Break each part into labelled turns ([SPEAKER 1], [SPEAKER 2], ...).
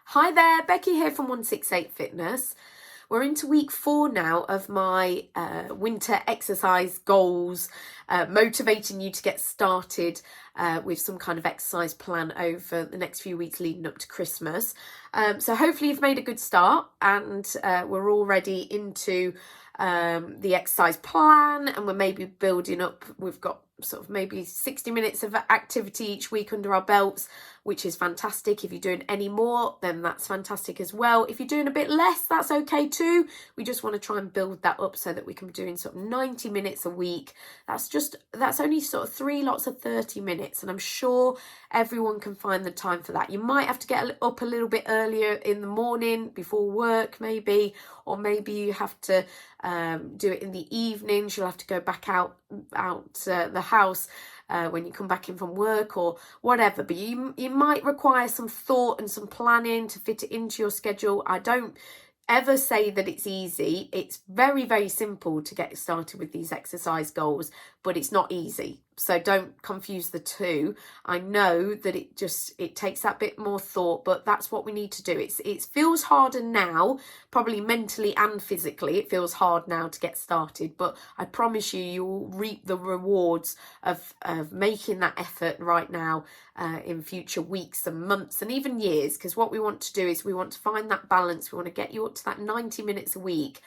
[SPEAKER 1] Hi there, Becky here from 168 Fitness. We're into week 4 now of my winter exercise goals, motivating you to get started with some kind of exercise plan over the next few weeks leading up to Christmas. So hopefully you've made a good start and we're already into the exercise plan, and we're maybe building up. We've got sort of maybe 60 minutes of activity each week under our belts, which is fantastic. If you're doing any more, then that's fantastic as well. If you're doing a bit less, that's okay too. We just want to try and build that up so that we can be doing sort of 90 minutes a week. That's only sort of 3 lots of 30 minutes, and I'm sure everyone can find the time for that. You might have to get up a little bit earlier in the morning before work maybe, or maybe you have to do it in the evenings. You'll have to go back out the house when you come back in from work or whatever, but you might require some thought and some planning to fit it into your schedule. I don't ever say that it's easy. It's very, very simple to get started with these exercise goals, but it's not easy. So don't confuse the two. I know that it takes that bit more thought, but that's what we need to do. It feels harder now, probably mentally and physically. It feels hard now to get started, but I promise you will reap the rewards of making that effort right now in future weeks and months and even years. Because what we want to do is we want to find that balance. We want to get you up to that 90 minutes a week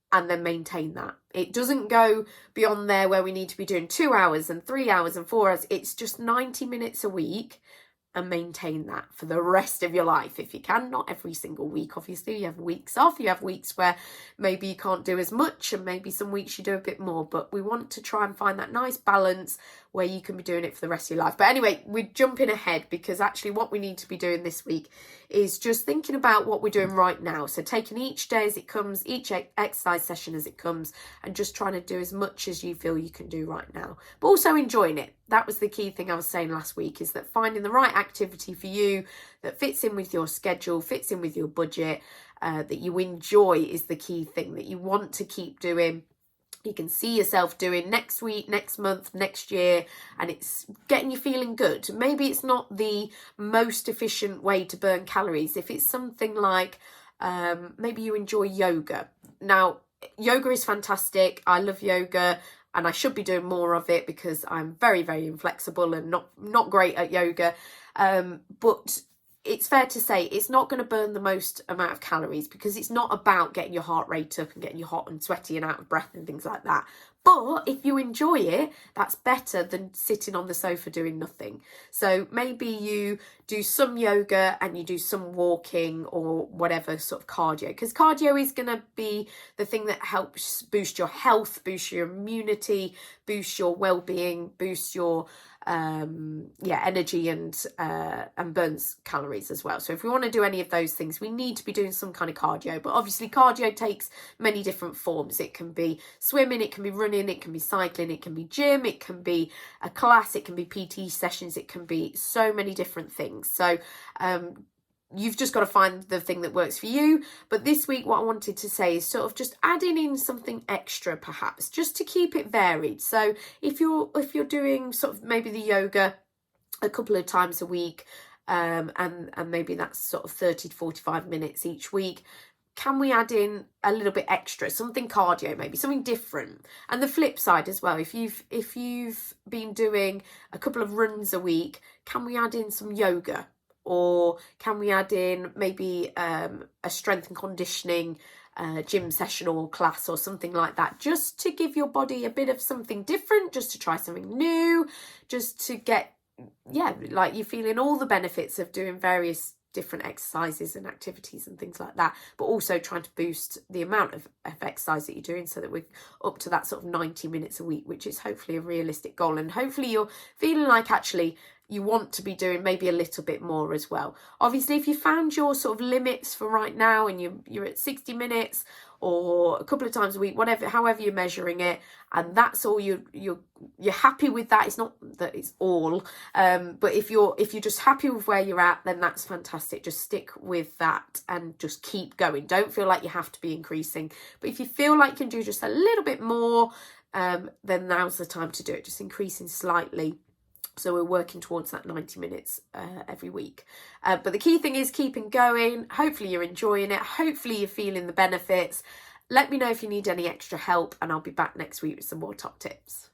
[SPEAKER 1] and then maintain that. It doesn't go beyond there where we need to be doing 2 hours and 3 hours and 4 hours. It's just 90 minutes a week, and maintain that for the rest of your life if you can. Not every single week, obviously. You have weeks off. You have weeks where maybe you can't do as much, and maybe some weeks you do a bit more. But we want to try and find that nice balance where you can be doing it for the rest of your life. But anyway, we're jumping ahead, because actually what we need to be doing this week is just thinking about what we're doing right now. So taking each day as it comes, each exercise session as it comes, and just trying to do as much as you feel you can do right now, but also enjoying it. That was the key thing I was saying last week, is that finding the right activity for you that fits in with your schedule, fits in with your budget, that you enjoy is the key thing, that you want to keep doing. You can see yourself doing next week, next month, next year, and it's getting you feeling good. Maybe it's not the most efficient way to burn calories. If it's something like maybe you enjoy yoga. Now, yoga is fantastic. I love yoga, and I should be doing more of it because I'm very, very inflexible and not great at yoga. But it's fair to say it's not going to burn the most amount of calories, because it's not about getting your heart rate up and getting you hot and sweaty and out of breath and things like that. But if you enjoy it, that's better than sitting on the sofa doing nothing. So maybe you do some yoga and you do some walking or whatever sort of cardio, because cardio is going to be the thing that helps boost your health, boost your immunity, boost your well-being, boost your energy and burns calories as well. So if we want to do any of those things, we need to be doing some kind of cardio. But obviously cardio takes many different forms. It can be swimming, it can be running, it can be cycling, it can be gym, it can be a class, it can be PT sessions, it can be so many different things. So you've just got to find the thing that works for you. But this week, what I wanted to say is sort of just adding in something extra, perhaps, just to keep it varied. So if you're doing sort of maybe the yoga a couple of times a week, and maybe that's sort of 30 to 45 minutes each week, can we add in a little bit extra, something cardio, maybe something different? And the flip side as well, if you've been doing a couple of runs a week, can we add in some yoga? Or can we add in maybe a strength and conditioning gym session or class or something like that, just to give your body a bit of something different, just to try something new, just to get, like you're feeling all the benefits of doing various different exercises and activities and things like that, but also trying to boost the amount of exercise that you're doing so that we're up to that sort of 90 minutes a week, which is hopefully a realistic goal. And hopefully you're feeling like actually you want to be doing maybe a little bit more as well. Obviously, if you found your sort of limits for right now and you're at 60 minutes or a couple of times a week, whatever, however you're measuring it, and that's all you're happy with that. It's not that it's all, but if you're just happy with where you're at, then that's fantastic. Just stick with that and just keep going. Don't feel like you have to be increasing, but if you feel like you can do just a little bit more, then now's the time to do it. Just increasing slightly So we're working towards that 90 minutes every week. But the key thing is keeping going. Hopefully you're enjoying it. Hopefully you're feeling the benefits. Let me know if you need any extra help, and I'll be back next week with some more top tips.